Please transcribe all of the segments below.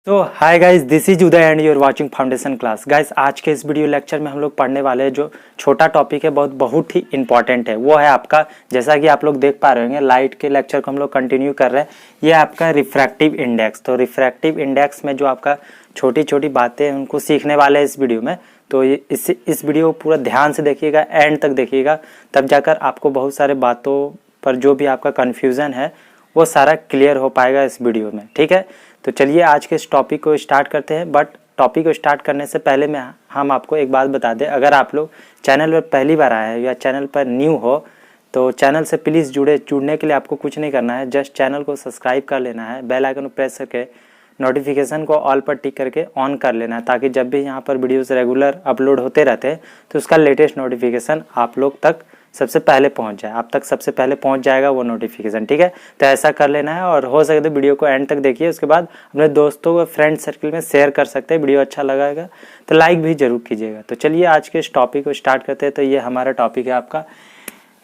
तो hi guys, this is Uday and your watching foundation class. Guys, आज के इस वीडियो लेक्चर में हम लोग पढ़ने वाले हैं जो छोटा टॉपिक है, बहुत ही इंपॉर्टेंट है। वो है आपका, जैसा कि आप लोग देख पा रहे होंगे, लाइट के लेक्चर को हम लोग कंटिन्यू कर रहे हैं। ये आपका रिफ्रैक्टिव इंडेक्स। तो रिफ्रैक्टिव इंडेक्स में जो आपका छोटी छोटी बातें हैं उनको सीखने वाले हैं इस वीडियो में। तो इस वीडियो को पूरा ध्यान से देखिएगा, एंड तक देखिएगा, तब जाकर आपको बहुत सारे बातों पर जो भी आपका कन्फ्यूज़न है वो सारा क्लियर हो पाएगा इस वीडियो में। ठीक है, तो चलिए आज के इस टॉपिक को स्टार्ट करते हैं। बट टॉपिक को स्टार्ट करने से पहले हम आपको एक बात बता दें, अगर आप लोग चैनल पर पहली बार आए हैं या चैनल पर न्यू हो तो चैनल से प्लीज़ जुड़ने के लिए आपको कुछ नहीं करना है, जस्ट चैनल को सब्सक्राइब कर लेना है, बेल आइकन को प्रेस करके नोटिफिकेशन को ऑल पर टिक करके ऑन कर लेना है, ताकि जब भी यहाँ पर वीडियोस रेगुलर अपलोड होते रहते हैं तो उसका लेटेस्ट नोटिफिकेशन आप लोग तक सबसे पहले पहुंच जाए, आप तक सबसे पहले पहुंच जाएगा वो नोटिफिकेशन। ठीक है, तो ऐसा कर लेना है और हो सके तो वीडियो को एंड तक देखिए। उसके बाद अपने दोस्तों व फ्रेंड सर्कल में शेयर कर सकते हैं। वीडियो अच्छा लगेगा तो लाइक भी जरूर कीजिएगा। तो चलिए आज के इस टॉपिक को स्टार्ट करते हैं। तो ये हमारा टॉपिक है आपका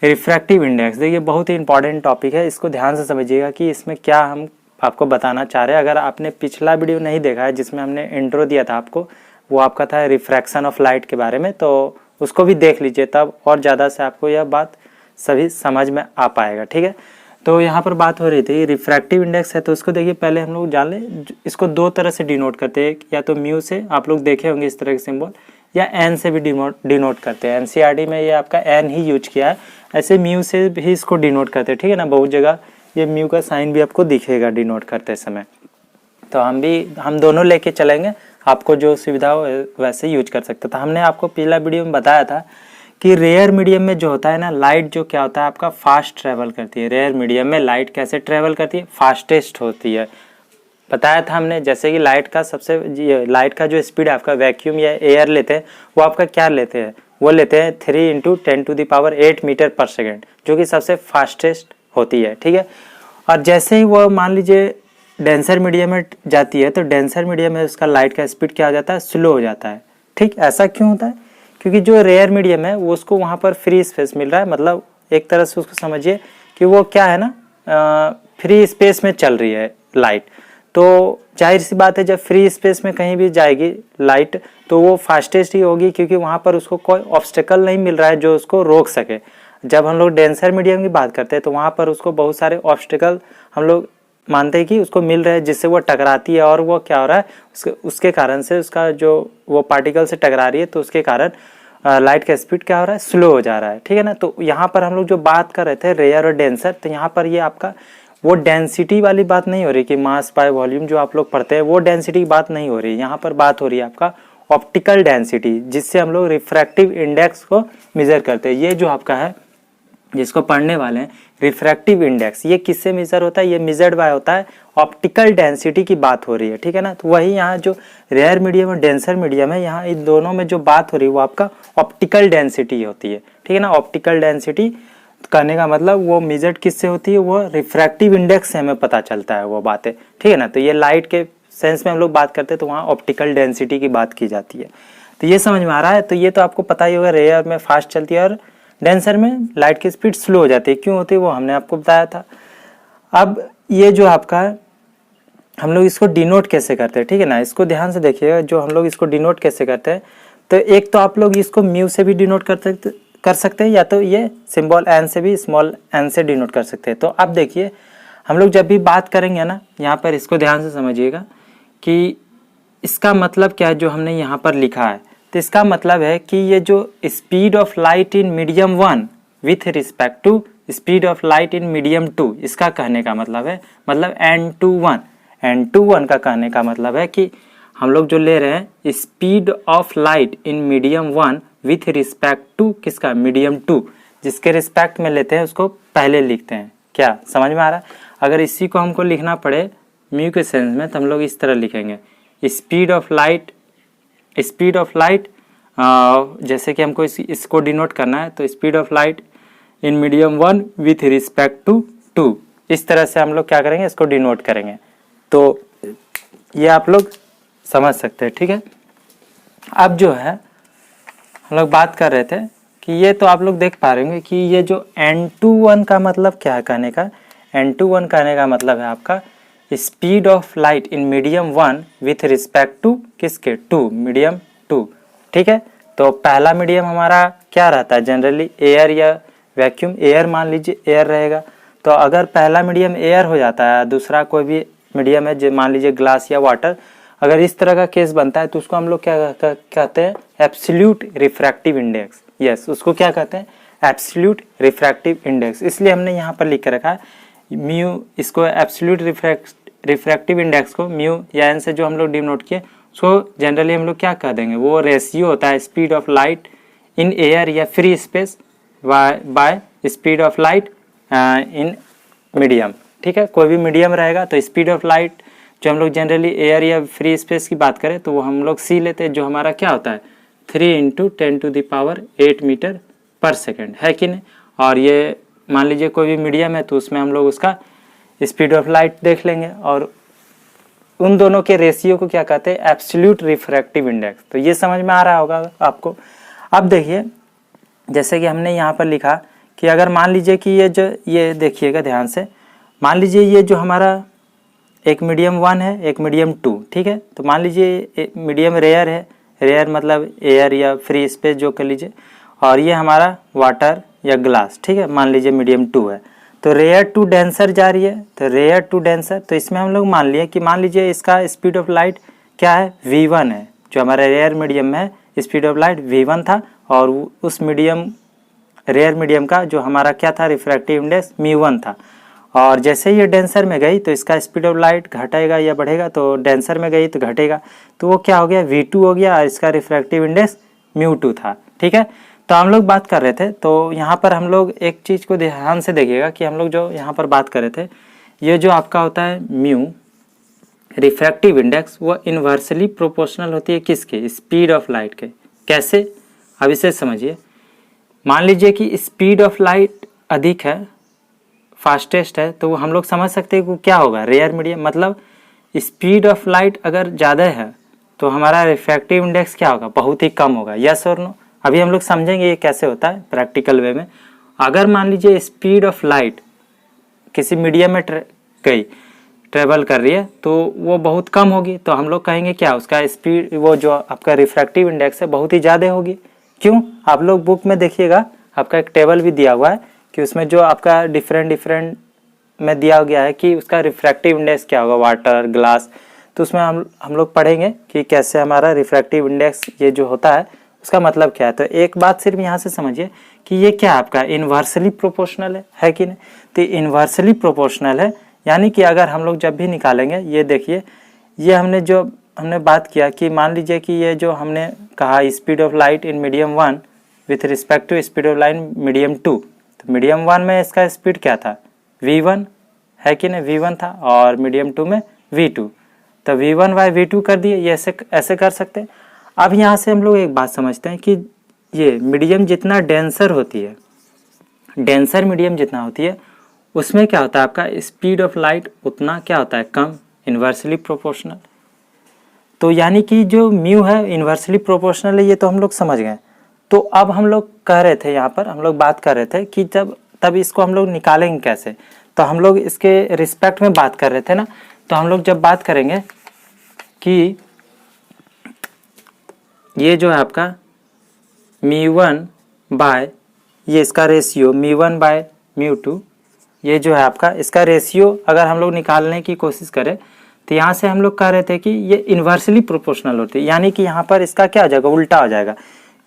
रिफ्रैक्टिव इंडेक्स। देखिए, बहुत ही इंपॉर्टेंट टॉपिक है, इसको ध्यान से समझिएगा कि इसमें क्या हम आपको बताना चाह रहे हैं। अगर आपने पिछला वीडियो नहीं देखा है जिसमें हमने इंट्रो दिया था आपको, वो आपका था रिफ्रैक्शन ऑफ लाइट के बारे में, तो उसको भी देख लीजिए, तब और ज़्यादा से आपको यह बात सभी समझ में आ पाएगा। ठीक है, तो यहाँ पर बात हो रही थी रिफ्रैक्टिव इंडेक्स है, तो उसको देखिए पहले हम लोग जान लें। इसको दो तरह से डिनोट करते हैं, या तो म्यू से आप लोग देखे होंगे इस तरह के सिंबल, या एन से भी डिनोट करते हैं। एनसीईआरटी में ये आपका एन ही यूज किया है, ऐसे म्यू से भी इसको डिनोट करते हैं। ठीक है ना, बहुत जगह ये म्यू का साइन भी आपको दिखेगा डिनोट करते समय। तो हम दोनों लेके चलेंगे, आपको जो सुविधा हो वैसे यूज कर सकते। तो हमने आपको पिछला वीडियो में बताया था कि रेयर मीडियम में जो होता है ना, लाइट जो क्या होता है आपका फास्ट ट्रेवल करती है। रेयर मीडियम में लाइट कैसे ट्रेवल करती है? फास्टेस्ट होती है। बताया था हमने, जैसे कि लाइट का जो स्पीड है आपका, वैक्यूम या एयर लेते हैं, वो आपका क्या लेते हैं? वो लेते हैं 3 × 10⁸ मीटर पर सेकेंड, जो कि सबसे फास्टेस्ट होती है। ठीक है, और जैसे ही वो मान लीजिए डेंसर मीडियम में जाती है, तो डेंसर मीडियम में उसका लाइट का स्पीड क्या हो जाता है? स्लो हो जाता है। ठीक, ऐसा क्यों होता है? क्योंकि जो रेयर मीडियम है वो उसको वहाँ पर फ्री स्पेस मिल रहा है। मतलब एक तरह से उसको समझिए कि वो क्या है ना, फ्री स्पेस में चल रही है लाइट। तो जाहिर सी बात है, जब फ्री स्पेस में कहीं भी जाएगी लाइट तो वो फास्टेस्ट ही होगी, क्योंकि वहाँ पर उसको कोई ऑब्स्टेकल नहीं मिल रहा है जो उसको रोक सके। जब हम लोग डेंसर मीडियम की बात करते हैं तो वहाँ पर उसको बहुत सारे ऑब्स्टेकल हम लोग मानते हैं कि उसको मिल रहे हैं, जिससे वो टकराती है, और वो क्या हो रहा है उसके कारण से उसका जो वो पार्टिकल से टकरा रही है, तो उसके कारण लाइट का स्पीड क्या हो रहा है? स्लो हो जा रहा है। ठीक है ना, तो यहाँ पर हम लोग जो बात कर रहे थे रेयर और डेंसर, तो यहाँ पर ये आपका वो डेंसिटी वाली बात नहीं हो रही कि मास बाय वॉल्यूम जो आप लोग पढ़ते हैं, वो डेंसिटी की बात नहीं हो रही। यहाँ पर बात हो रही है आपका ऑप्टिकल डेंसिटी, जिससे हम लोग रिफ्रैक्टिव इंडेक्स को मेजर करते हैं। ये जो आपका है जिसको पढ़ने वाले हैं रिफ्रैक्टिव इंडेक्स, ये किससे मेजर होता है? ये मेजर्ड बाय होता है ऑप्टिकल डेंसिटी की बात हो रही है। ठीक है ना, तो वही यहाँ जो रेयर मीडियम और डेंसर मीडियम है, यहाँ इन दोनों में जो बात हो रही है वो आपका ऑप्टिकल डेंसिटी होती है। ठीक है ना, ऑप्टिकल डेंसिटी कहने का मतलब वो मेजर्ड किससे होती है? वो रिफ्रैक्टिव इंडेक्स से हमें पता चलता है वो बातें। ठीक है ना, तो ये लाइट के सेंस में हम लोग बात करते हैं तो वहाँ ऑप्टिकल डेंसिटी की बात की जाती है। तो ये समझ में आ रहा है? तो ये तो आपको पता ही होगा, रेयर में फास्ट चलती है और डेंसर में लाइट की स्पीड स्लो हो जाती है। क्यों होती है वो हमने आपको बताया था। अब ये जो आपका हम लोग इसको डिनोट कैसे करते हैं, ठीक है ना, इसको ध्यान से देखिएगा। जो हम लोग इसको डिनोट कैसे करते हैं, तो एक तो आप लोग इसको म्यू से भी डिनोट कर सकते हैं, या तो ये सिंबल एन से भी, स्मॉल एन से डिनोट कर सकते हैं। तो अब देखिए, हम लोग जब भी बात करेंगे ना, यहाँ पर इसको ध्यान से समझिएगा कि इसका मतलब क्या है जो हमने यहाँ पर लिखा है। तो इसका मतलब है कि ये जो speed of light in medium 1 with respect to speed of light in medium 2, इसका कहने का मतलब है, मतलब n21 का कहने का मतलब है कि हम लोग जो ले रहे हैं speed of light in medium 1 with respect to किसका? मीडियम 2, जिसके रिस्पेक्ट में लेते हैं उसको पहले लिखते हैं। क्या समझ में आ रहा है? अगर इसी को हमको लिखना पड़े म्यू के सेंस में, तो हम लोग इस तरह लिखेंगे स्पीड ऑफ लाइट, जैसे कि हमको इसको डिनोट करना है, तो speed of light in medium 1 with respect to 2, इस तरह से हम लोग क्या करेंगे? इसको डिनोट करेंगे। तो ये आप लोग समझ सकते हैं। ठीक है, अब जो है हम लोग बात कर रहे थे कि ये तो आप लोग देख पा रहे होंगे कि ये जो n21 का मतलब क्या है कहने का? n21 कहने का मतलब है आपका speed of light in medium 1 with respect to किसके, 2, मीडियम 2। ठीक है, तो पहला मीडियम हमारा क्या रहता है जनरली, एयर या वैक्यूम। एयर मान लीजिए एयर रहेगा, तो अगर पहला मीडियम एयर हो जाता है, दूसरा कोई भी मीडियम है जो मान लीजिए ग्लास या वाटर, अगर इस तरह का केस बनता है तो उसको हम लोग क्या कहते हैं, एब्सोल्यूट रिफ्रैक्टिव इंडेक्स। यस, उसको क्या कहते हैं, एब्सोल्यूट रिफ्रैक्टिव इंडेक्स। इसलिए हमने यहाँ पर लिख के रखा है म्यू, इसको एब्सोल्यूट रिफ्रैक्टिव इंडेक्स को म्यू या एन से जो हम लोग डिनोट किए, उसको जनरली हम लोग क्या कह देंगे, वो रेशियो होता है speed of light in air या free space by speed of light in medium. ठीक है, कोई भी मीडियम रहेगा तो स्पीड ऑफ लाइट जो हम लोग जनरली एयर या फ्री स्पेस की बात करें तो वो हम लोग सी लेते हैं, जो हमारा क्या होता है 3 × 10⁸ मीटर पर सेकेंड, है कि नहीं। और ये मान लीजिए कोई भी मीडियम है तो उसमें हम लोग उसका स्पीड ऑफ लाइट देख लेंगे, और उन दोनों के रेशियो को क्या कहते हैं, एब्सोल्यूट रिफ्रैक्टिव इंडेक्स। तो ये समझ में आ रहा होगा आपको। अब देखिए, जैसे कि हमने यहाँ पर लिखा कि अगर मान लीजिए कि ये देखिएगा ध्यान से, मान लीजिए ये जो हमारा एक मीडियम 1 है, एक मीडियम 2, ठीक है। तो मान लीजिए मीडियम रेयर है, रेयर मतलब एयर या फ्री स्पेस जो कर लीजिए, और ये हमारा वाटर या ग्लास, ठीक है, मान लीजिए मीडियम 2 है। तो रेयर टू डेंसर जा रही है, तो रेयर टू डेंसर, तो इसमें हम लोग मान लिए कि मान लीजिए इसका स्पीड ऑफ लाइट क्या है, v1 है। जो हमारा रेयर मीडियम में स्पीड ऑफ लाइट v1 था, और उस मीडियम रेयर मीडियम का जो हमारा क्या था, रिफ्रैक्टिव इंडेक्स μ1 था। और जैसे ये डेंसर में गई तो इसका स्पीड ऑफ लाइट घटेगा या बढ़ेगा, तो डेंसर में गई तो घटेगा, तो वो क्या हो गया, v2 हो गया, और इसका रिफ्रैक्टिव इंडेक्स μ2 था। ठीक है, तो हम लोग बात कर रहे थे, तो यहाँ पर हम लोग एक चीज़ को ध्यान से देखिएगा कि हम लोग जो यहाँ पर बात कर रहे थे, ये जो आपका होता है म्यू रिफ्रैक्टिव इंडेक्स, वो इन्वर्सली प्रोपोर्शनल होती है किसके, स्पीड ऑफ लाइट के। कैसे, अब इसे समझिए। मान लीजिए कि स्पीड ऑफ लाइट अधिक है, फास्टेस्ट है, तो हम लोग समझ सकते हैं कि क्या होगा, रेयर मीडियम, मतलब स्पीड ऑफ लाइट अगर ज़्यादा है तो हमारा रिफ्रैक्टिव इंडेक्स क्या होगा, बहुत ही कम होगा। यस और नो, अभी हम लोग समझेंगे ये कैसे होता है प्रैक्टिकल वे में। अगर मान लीजिए स्पीड ऑफ लाइट किसी मीडियम में ट्रेवल कर रही है तो वो बहुत कम होगी, तो हम लोग कहेंगे क्या, उसका स्पीड, वो जो आपका रिफ्रैक्टिव इंडेक्स है बहुत ही ज़्यादा होगी। क्यों, आप लोग बुक में देखिएगा, आपका एक टेबल भी दिया हुआ है कि उसमें जो आपका डिफरेंट में दिया गया है कि उसका रिफ्रैक्टिव इंडेक्स क्या होगा, वाटर, ग्लास। तो उसमें हम लोग पढ़ेंगे कि कैसे हमारा रिफ्रैक्टिव इंडेक्स ये जो होता है उसका मतलब क्या है। तो एक बात सिर्फ यहाँ से समझिए कि ये क्या आपका इन्वर्सली प्रोपोर्शनल है कि नहीं। तो इन्वर्सली प्रोपोर्शनल है, यानी कि अगर हम लोग जब भी निकालेंगे, ये देखिए, ये हमने बात किया कि मान लीजिए कि ये जो हमने कहा speed of light in medium 1 with respect to speed of light medium 2, तो मीडियम 1 में इसका स्पीड क्या था, v1 है कि नहीं, v1 था, और मीडियम 2 में v2, तो v1 बाय v2 कर दिए, ये ऐसे कर सकते हैं। अब यहाँ से हम लोग एक बात समझते हैं कि ये मीडियम जितना डेंसर होती है, डेंसर मीडियम जितना होती है, उसमें क्या होता है, आपका स्पीड ऑफ लाइट उतना क्या होता है, कम, इन्वर्सली प्रोपोर्शनल। तो यानी कि जो म्यू है इन्वर्सली प्रोपोर्शनल है, ये तो हम लोग समझ गए। तो अब हम लोग कह रहे थे, यहाँ पर हम लोग बात कर रहे थे कि तब इसको हम लोग निकालेंगे कैसे। तो हम लोग इसके रिस्पेक्ट में बात कर रहे थे ना, तो हम लोग जब बात करेंगे कि ये जो है आपका μ1 बाय, ये इसका रेशियो μ1 बाय μ2, ये जो है आपका इसका रेशियो अगर हम लोग निकालने की कोशिश करें तो यहाँ से हम लोग कह रहे थे कि ये इन्वर्सली प्रोपोर्शनल होती है, यानी कि यहाँ पर इसका क्या हो जाएगा, उल्टा हो जाएगा।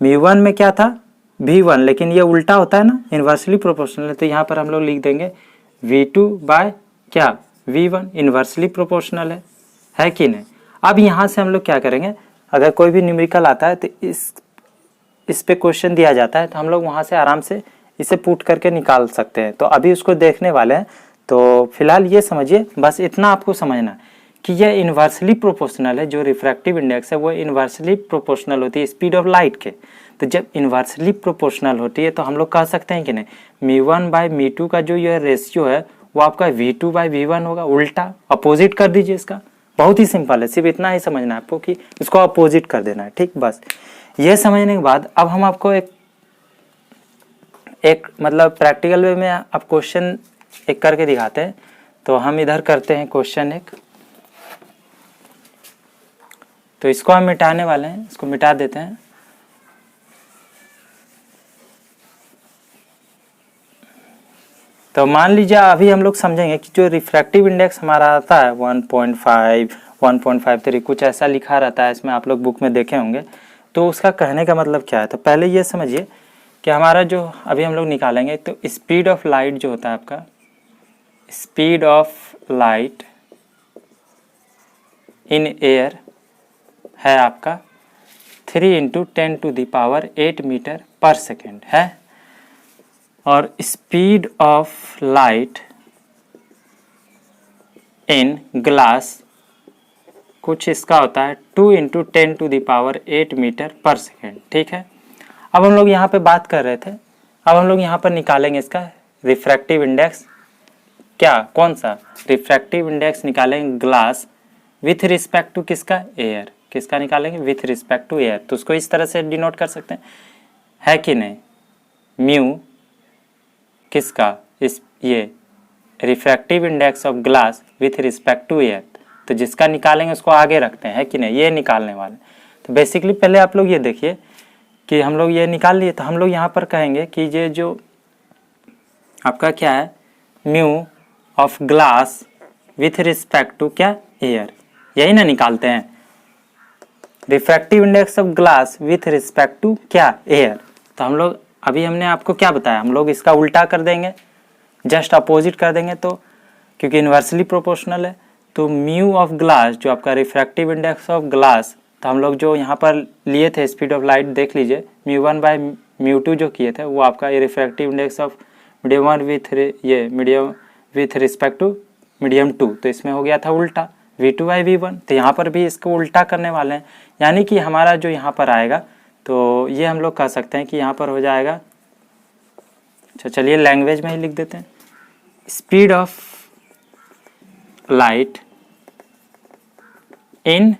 μ1 में क्या था, v1, लेकिन ये उल्टा होता है ना, इन्वर्सली प्रोपोर्शनल है, तो यहाँ पर हम लोग लिख देंगे v2 बाय क्या, v1, इन्वर्सली प्रोपोर्शनल है कि नहीं। अब यहाँ से हम लोग क्या करेंगे, अगर कोई भी न्यूमेरिकल आता है तो इस पे क्वेश्चन दिया जाता है तो हम लोग वहाँ से आराम से इसे पुट करके निकाल सकते हैं। तो अभी उसको देखने वाले हैं, तो फिलहाल ये समझिए, बस इतना आपको समझना है कि यह इन्वर्सली प्रोपोर्शनल है, जो रिफ्रैक्टिव इंडेक्स है वो इन्वर्सली प्रोपोर्शनल होती है स्पीड ऑफ लाइट के। तो जब इन्वर्सली प्रोपोर्शनल होती है तो हम लोग कह सकते हैं कि नहीं, μ1 बाय μ2 का जो यह रेशियो है वो आपका v2 बाय v1 होगा, उल्टा अपोजिट कर दीजिए इसका। बहुत ही सिंपल है, सिर्फ इतना ही समझना है आपको कि इसको अपोजिट कर देना है, ठीक। बस ये समझने के बाद अब हम आपको एक मतलब प्रैक्टिकल वे में आप क्वेश्चन एक करके दिखाते हैं। तो हम इधर करते हैं क्वेश्चन एक, तो इसको हम मिटाने वाले हैं, इसको मिटा देते हैं। तो मान लीजिए अभी हम लोग समझेंगे कि जो रिफ्रैक्टिव इंडेक्स हमारा आता है 1.5, 1.53 कुछ ऐसा लिखा रहता है, इसमें आप लोग बुक में देखे होंगे। तो उसका कहने का मतलब क्या है, तो पहले ये समझिए कि हमारा जो अभी हम लोग निकालेंगे, तो स्पीड ऑफ लाइट जो होता है आपका, speed of light in air है आपका 3 × 10⁸ मीटर पर सेकेंड है, और speed of light in glass कुछ इसका होता है 2 × 10⁸ मीटर पर सेकेंड। ठीक है, अब हम लोग यहाँ पे बात कर रहे थे, अब हम लोग यहाँ पर निकालेंगे इसका रिफ्रैक्टिव इंडेक्स। क्या, कौन सा रिफ्रैक्टिव इंडेक्स निकालेंगे? ग्लास विथ रिस्पेक्ट टू किसका? एयर। किसका निकालेंगे? With respect to air. तो उसको इस तरह से डिनोट कर सकते हैं, है कि नहीं? म्यू किसका? इस ये refractive index of glass with respect to air. तो जिसका निकालेंगे उसको आगे रखते हैं, है कि नहीं? ये निकालने वाले। तो बेसिकली पहले आप लोग ये देखिए कि हम लोग ये निकाल लिए, तो हम लोग यहाँ पर कहेंगे कि ये जो आपका क्या है, mu of glass with respect to क्या? एयर, यही ना निकालते हैं, refractive index of glass with respect to क्या? एयर। तो हम लोग अभी हमने आपको क्या बताया, हम लोग इसका उल्टा कर देंगे, जस्ट अपोजिट कर देंगे, तो क्योंकि इन्वर्सली प्रोपोर्शनल है। तो म्यू ऑफ ग्लास जो आपका रिफ्रैक्टिव इंडेक्स ऑफ ग्लास, तो हम लोग जो यहाँ पर लिए थे स्पीड ऑफ लाइट, देख लीजिए μ1/μ2 जो किए थे, वो आपका ये refractive index of medium 1 with respect to medium 2, तो इसमें हो गया था उल्टा v2/v1। तो यहाँ पर भी इसको उल्टा करने वाले हैं, यानी कि हमारा जो यहाँ पर आएगा, तो ये हम लोग कह सकते हैं कि यहाँ पर हो जाएगा, अच्छा चलिए लैंग्वेज में ही लिख देते हैं, स्पीड ऑफ लाइट इन,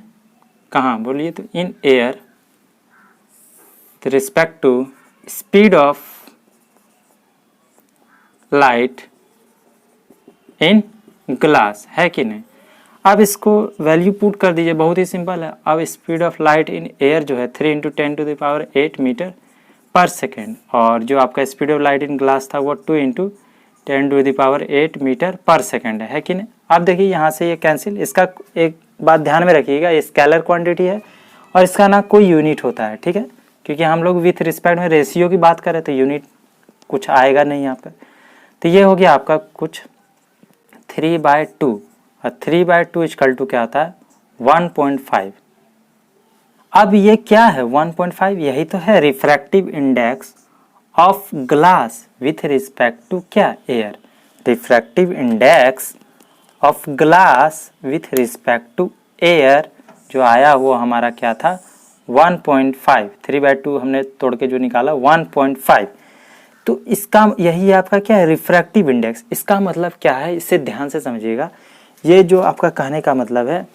कहाँ बोलिए, तो in air with respect to speed of light in glass, है कि नहीं? अब इसको वैल्यू पुट कर दीजिए, बहुत ही सिंपल है। अब speed of light in air जो है 3 × 10⁸ मीटर पर सेकेंड, और जो आपका speed of light in glass था वो 2 × 10⁸ मीटर पर सेकेंड है कि नहीं? अब देखिए यहाँ से ये कैंसिल, इसका एक बात ध्यान में रखिएगा, ये स्केलर क्वांटिटी है और इसका ना कोई यूनिट होता है, ठीक है, क्योंकि हम लोग विथ रिस्पेक्ट में रेशियो की बात करें तो यूनिट कुछ आएगा नहीं यहाँ पर। तो ये हो गया आपका कुछ 3/2, और 3/2 = क्या आता है? 1.5। अब ये क्या है 1.5? यही तो है refractive index of glass with respect to क्या? Air. Refractive index of glass with respect to air जो आया वो हमारा क्या था? 1.5। 3/2 हमने तोड़ के जो निकाला 1.5। तो इसका यही आपका क्या है? Refractive index. इसका मतलब क्या है, इससे ध्यान से समझिएगा। ये जो आपका कहने का मतलब है,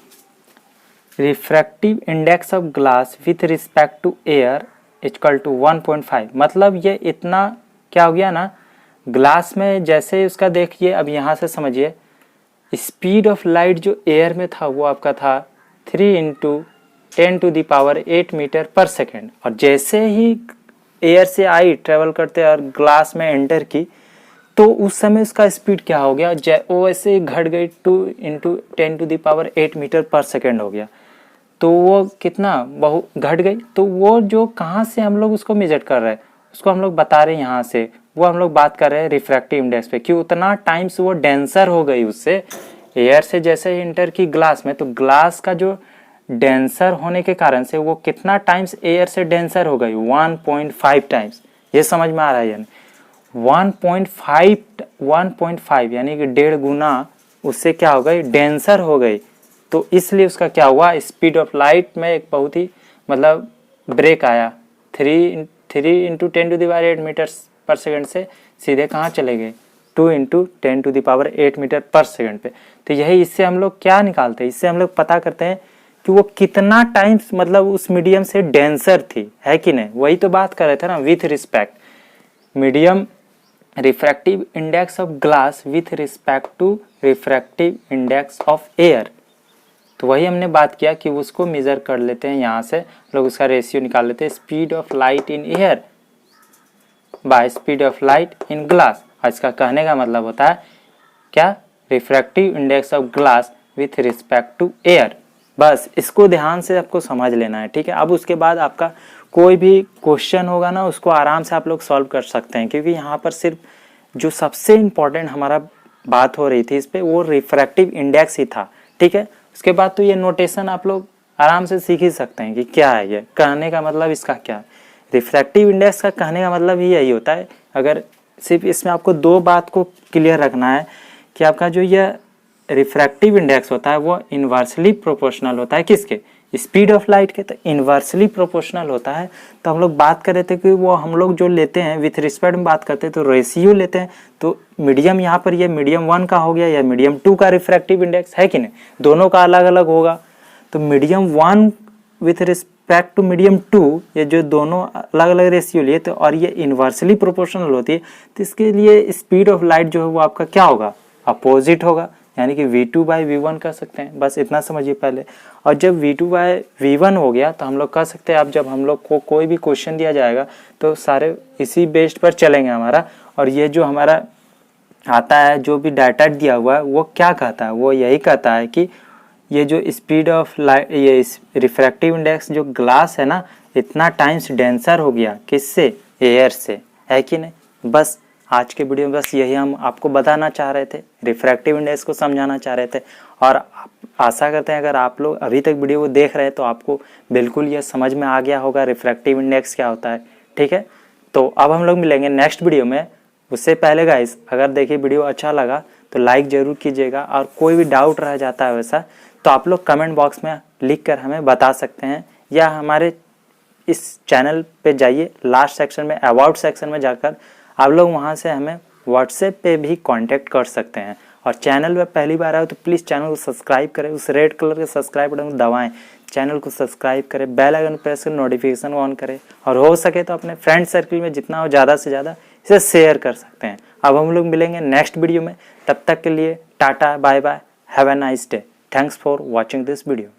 refractive index of glass with respect to air = 1.5, मतलब ये इतना क्या हो गया ना, ग्लास में जैसे उसका देखिए, अब यहाँ से समझिए, स्पीड ऑफ लाइट जो एयर में था वो आपका था 3 × 10⁸ मीटर पर सेकेंड, और जैसे ही एयर से आई ट्रेवल करते और ग्लास में एंटर की, तो उस समय उसका स्पीड क्या हो गया, वो ऐसे घट गई 2 × 10⁸ मीटर पर सेकेंड हो गया। तो वो कितना बहुत घट गई। तो वो जो कहाँ से हम लोग उसको मेजर कर रहे हैं, उसको हम लोग बता रहे हैं यहाँ से, वो हम लोग बात कर रहे हैं रिफ्रैक्टिव इंडेक्स पे, कि उतना टाइम्स वो डेंसर हो गई उससे, एयर से जैसे ही इंटर की ग्लास में, तो ग्लास का जो डेंसर होने के कारण से वो कितना टाइम्स एयर से डेंसर हो गई? 1.5 टाइम्स। ये समझ में आ रहा है? यानी 1.5 यानी कि 1.5 गुना उससे क्या हो गई? डेंसर हो गई। तो इसलिए उसका क्या हुआ, स्पीड ऑफ लाइट में एक बहुत ही मतलब ब्रेक आया, 3 × 10⁸ मीटर पर सेकेंड से सीधे कहाँ चले गए? 2 × 10⁸ मीटर पर सेकेंड पे। तो यही इससे हम लोग क्या निकालते हैं, इससे हम लोग पता करते हैं कि वो कितना टाइम्स मतलब उस मीडियम से डेंसर थी, है कि नहीं? वही तो बात कर रहे थे ना, with respect medium refractive index of glass with respect to refractive index of air. तो वही हमने बात किया कि उसको मेजर कर लेते हैं, यहाँ से लोग उसका रेशियो निकाल लेते हैं, speed of light in air by speed of light in glass. इसका कहने का मतलब होता है क्या, refractive index of glass with respect to air. बस इसको ध्यान से आपको समझ लेना है, ठीक है। अब उसके बाद आपका कोई भी क्वेश्चन होगा ना, उसको आराम से आप लोग सॉल्व कर सकते हैं, क्योंकि यहाँ पर सिर्फ जो सबसे इम्पोर्टेंट हमारा बात हो रही थी इस पर, वो रिफ्रैक्टिव इंडेक्स ही था, ठीक है। उसके बाद तो ये नोटेशन आप लोग आराम से सीख ही सकते हैं कि क्या है ये, कहने का मतलब इसका क्या है। रिफ्रैक्टिव इंडेक्स का कहने का मतलब ही यही होता है। अगर सिर्फ इसमें आपको दो बात को क्लियर रखना है कि आपका जो ये रिफ्रैक्टिव इंडेक्स होता है वो इन्वर्सली प्रोपोर्शनल होता है किसके, स्पीड ऑफ लाइट के। तो इन्वर्सली प्रोपोर्शनल होता है। तो हम लोग बात कर रहे थे कि वो हम लोग जो लेते हैं विथ रिस्पेक्ट में बात करते हैं तो रेशियो लेते हैं। तो मीडियम यहाँ पर ये मीडियम 1 का हो गया या मीडियम 2 का रिफ्रैक्टिव इंडेक्स है कि नहीं, दोनों का अलग अलग होगा। तो medium 1 with respect to medium 2, ये जो दोनों अलग अलग रेशियो लिए थे और ये इन्वर्सली प्रोपोर्शनल होती है, तो इसके लिए स्पीड ऑफ लाइट जो है वो आपका क्या होगा, अपोजिट होगा, यानी कि v2/v1 कर सकते हैं। बस इतना समझिए पहले। और जब v2/v1 हो गया तो हम लोग कह सकते हैं, अब जब हम लोग को कोई भी क्वेश्चन दिया जाएगा तो सारे इसी बेस्ड पर चलेंगे हमारा। और ये जो हमारा आता है, जो भी डाटा दिया हुआ है, वो क्या कहता है, वो यही कहता है कि ये जो स्पीड ऑफ लाइट, ये रिफ्रैक्टिव इंडेक्स जो ग्लास है ना, इतना टाइम्स डेंसर हो गया किससे, एयर से, है कि नहीं। बस आज के वीडियो में बस यही हम आपको बताना चाह रहे थे, रिफ्रैक्टिव इंडेक्स को समझाना चाह रहे थे। और आशा करते हैं अगर आप लोग अभी तक वीडियो को देख रहे हैं तो आपको बिल्कुल ये समझ में आ गया होगा रिफ्रैक्टिव इंडेक्स क्या होता है, ठीक है। तो अब हम लोग मिलेंगे नेक्स्ट वीडियो में। उससे पहले गाइस, अगर देखिए वीडियो अच्छा लगा तो लाइक ज़रूर कीजिएगा, और कोई भी डाउट रह जाता है वैसा तो आप लोग कमेंट बॉक्स में लिख कर हमें बता सकते हैं, या हमारे इस चैनल पे जाइए, लास्ट सेक्शन में अबाउट सेक्शन में जाकर आप लोग वहाँ से हमें व्हाट्सएप पे भी कांटेक्ट कर सकते हैं। और चैनल पे पहली बार आए तो प्लीज़ चैनल को सब्सक्राइब करें, उस रेड कलर के सब्सक्राइब बटन को दबाएं, चैनल को सब्सक्राइब करें, बेल आइकन प्रेस कर नोटिफिकेशन ऑन करें, और हो सके तो अपने फ्रेंड सर्कल में जितना हो ज़्यादा से ज़्यादा इसे शेयर कर सकते हैं। अब हम लोग मिलेंगे नेक्स्ट वीडियो में, तब तक के लिए tata bye bye, have a nice day, thanks for watching this video.